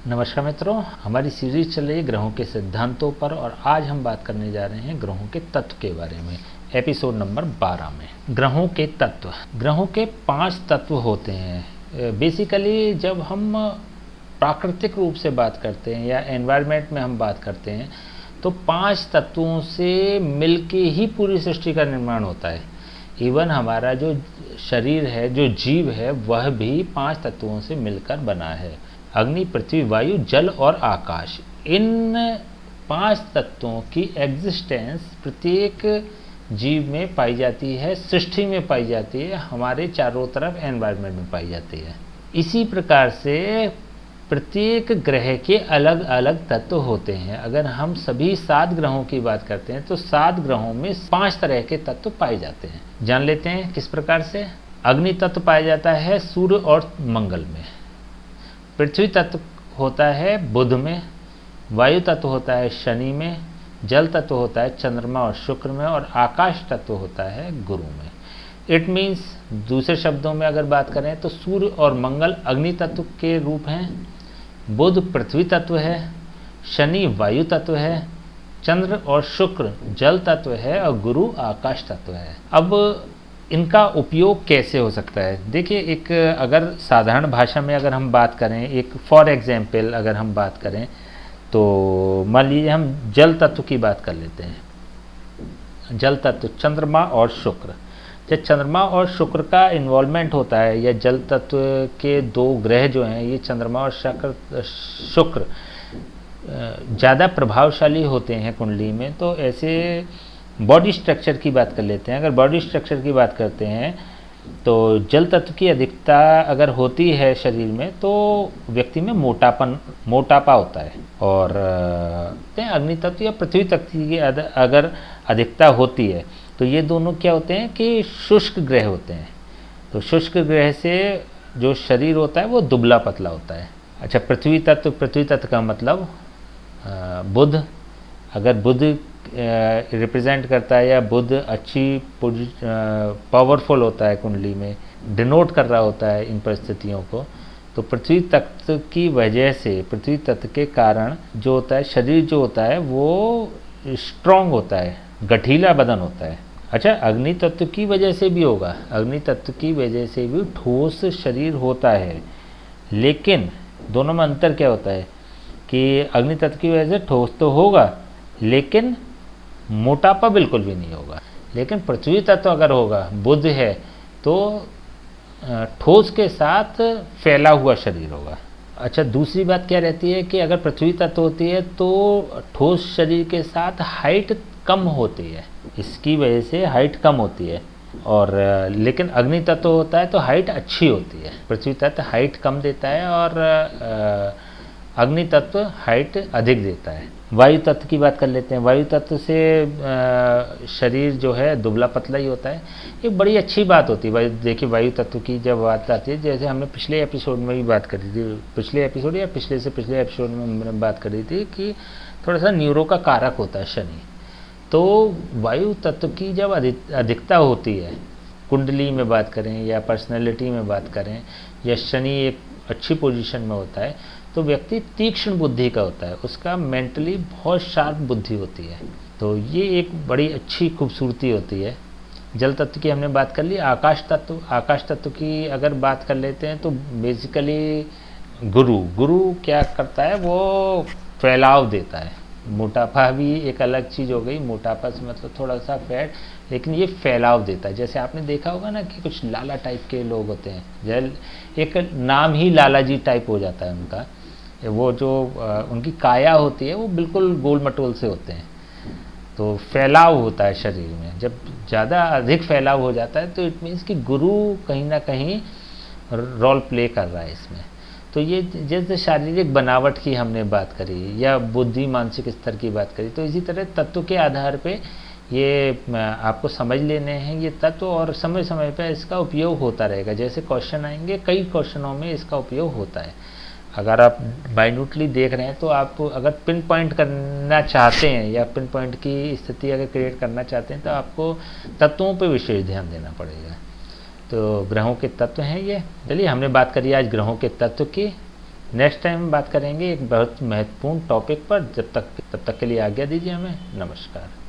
नमस्कार मित्रों, हमारी सीरीज चल रही है ग्रहों के सिद्धांतों पर और आज हम बात करने जा रहे हैं ग्रहों के तत्व के बारे में। एपिसोड नंबर 12 में ग्रहों के तत्व। ग्रहों के 5 तत्व होते हैं। बेसिकली जब हम प्राकृतिक रूप से बात करते हैं या एनवायरनमेंट में हम बात करते हैं तो 5 तत्वों से मिलके ही पूरी सृष्टि का निर्माण होता है। इवन हमारा जो शरीर है, जो जीव है, वह भी 5 तत्वों से मिलकर बना है। अग्नि, पृथ्वी, वायु, जल और आकाश। इन 5 तत्वों की एग्जिस्टेंस प्रत्येक जीव में पाई जाती है, सृष्टि में पाई जाती है, हमारे चारों तरफ एनवायरनमेंट में पाई जाती है। इसी प्रकार से प्रत्येक ग्रह के अलग अलग तत्व होते हैं। अगर हम सभी 7 ग्रहों की बात करते हैं तो 7 ग्रहों में 5 तरह के तत्व पाए जाते हैं। जान लेते हैं किस प्रकार से। अग्नि तत्व पाया जाता है सूर्य और मंगल में। पृथ्वी तत्व होता है बुध में। वायु तत्व होता है शनि में। जल तत्व होता है चंद्रमा और शुक्र में। और आकाश तत्व होता है गुरु में। इट मीन्स, दूसरे शब्दों में अगर बात करें तो सूर्य और मंगल अग्नि तत्व के रूप हैं, बुध पृथ्वी तत्व है, शनि वायु तत्व है, चंद्र और शुक्र जल तत्व है और गुरु आकाश तत्व है। अब इनका उपयोग कैसे हो सकता है? देखिए, एक अगर साधारण भाषा में अगर हम बात करें, एक फॉर एग्जाम्पल अगर हम बात करें तो मान लीजिए हम जल तत्व की बात कर लेते हैं। जल तत्व चंद्रमा और शुक्र। जब चंद्रमा और शुक्र का इन्वॉल्वमेंट होता है या जल तत्व के 2 ग्रह जो हैं, ये चंद्रमा और शुक्र ज़्यादा प्रभावशाली होते हैं कुंडली में, तो ऐसे बॉडी स्ट्रक्चर की बात कर लेते हैं। अगर बॉडी स्ट्रक्चर की बात करते हैं तो जल तत्व की अधिकता अगर होती है शरीर में तो व्यक्ति में मोटापा होता है। और अग्नि तत्व या पृथ्वी तत्व की अगर अधिकता होती है तो ये दोनों क्या होते हैं कि शुष्क ग्रह होते हैं। तो शुष्क ग्रह से जो शरीर होता है वो दुबला पतला होता है। अच्छा, पृथ्वी तत्व का मतलब बुध। अगर बुध रिप्रेजेंट करता है या बुध अच्छी पावरफुल होता है कुंडली में, डिनोट कर रहा होता है इन परिस्थितियों को, तो पृथ्वी तत्व की वजह से, पृथ्वी तत्व के कारण जो होता है, शरीर जो होता है वो स्ट्रॉन्ग होता है, गठीला बदन होता है। अच्छा, अग्नि तत्व की वजह से भी होगा। अग्नि तत्व की वजह से भी ठोस शरीर होता है, लेकिन दोनों में अंतर क्या होता है कि अग्नि तत्व की वजह से ठोस तो होगा लेकिन मोटापा बिल्कुल भी नहीं होगा। लेकिन पृथ्वी तत्व अगर होगा, बुध है, तो ठोस के साथ फैला हुआ शरीर होगा। अच्छा, दूसरी बात क्या रहती है कि अगर पृथ्वी तत्व होती है तो ठोस शरीर के साथ हाइट कम होती है, इसकी वजह से हाइट कम होती है। और लेकिन अग्नि तत्व होता है तो हाइट अच्छी होती है। पृथ्वी तत्व हाइट कम देता है और अग्नि तत्व हाइट अधिक देता है। वायु तत्व की बात कर लेते हैं। वायु तत्व से शरीर जो है दुबला पतला ही होता है। एक बड़ी अच्छी बात होती है। देखिए, वायु तत्व की जब बात आती है, जैसे हमने पिछले एपिसोड में भी बात करी थी, पिछले एपिसोड या पिछले से पिछले एपिसोड में हमने बात करी थी कि थोड़ा सा न्यूरो का कारक होता है शनि। तो वायु तत्व की जब अधिकता होती है, कुंडली में बात करें या पर्सनैलिटी में बात करें, या शनि एक अच्छी पोजीशन में होता है तो व्यक्ति तीक्ष्ण बुद्धि का होता है, उसका मेंटली बहुत शार्प बुद्धि होती है। तो ये एक बड़ी अच्छी खूबसूरती होती है। जल तत्व की हमने बात कर ली। आकाश तत्व की अगर बात कर लेते हैं तो बेसिकली गुरु क्या करता है, वो फैलाव देता है। मोटापा भी एक अलग चीज़ हो गई, मोटापा से मतलब थोड़ा सा फैट, लेकिन ये फैलाव देता है। जैसे आपने देखा होगा ना कि कुछ लाला टाइप के लोग होते हैं, एक नाम ही लाला जी टाइप हो जाता है उनका। वो जो उनकी काया होती है वो बिल्कुल गोल मटोल से होते हैं। तो फैलाव होता है शरीर में। जब ज़्यादा अधिक फैलाव हो जाता है तो इट मीन्स कि गुरु कहीं ना कहीं रोल प्ले कर रहा है इसमें। तो ये जैसे शारीरिक बनावट की हमने बात करी या बुद्धि मानसिक स्तर की बात करी, तो इसी तरह तत्व के आधार पे ये आपको समझ लेने हैं ये तत्व, और समय समय पर इसका उपयोग होता रहेगा। जैसे क्वेश्चन आएंगे, कई क्वेश्चनों में इसका उपयोग होता है। अगर आप माइन्यूटली देख रहे हैं तो आप अगर पिन पॉइंट करना चाहते हैं या पिन पॉइंट की स्थिति अगर क्रिएट करना चाहते हैं तो आपको तत्वों पर विशेष ध्यान देना पड़ेगा। तो ग्रहों के तत्व हैं ये। चलिए, हमने बात करी आज ग्रहों के तत्व की। नेक्स्ट टाइम हम बात करेंगे एक बहुत महत्वपूर्ण टॉपिक पर। तब तक के लिए आज्ञा दीजिए हमें। नमस्कार।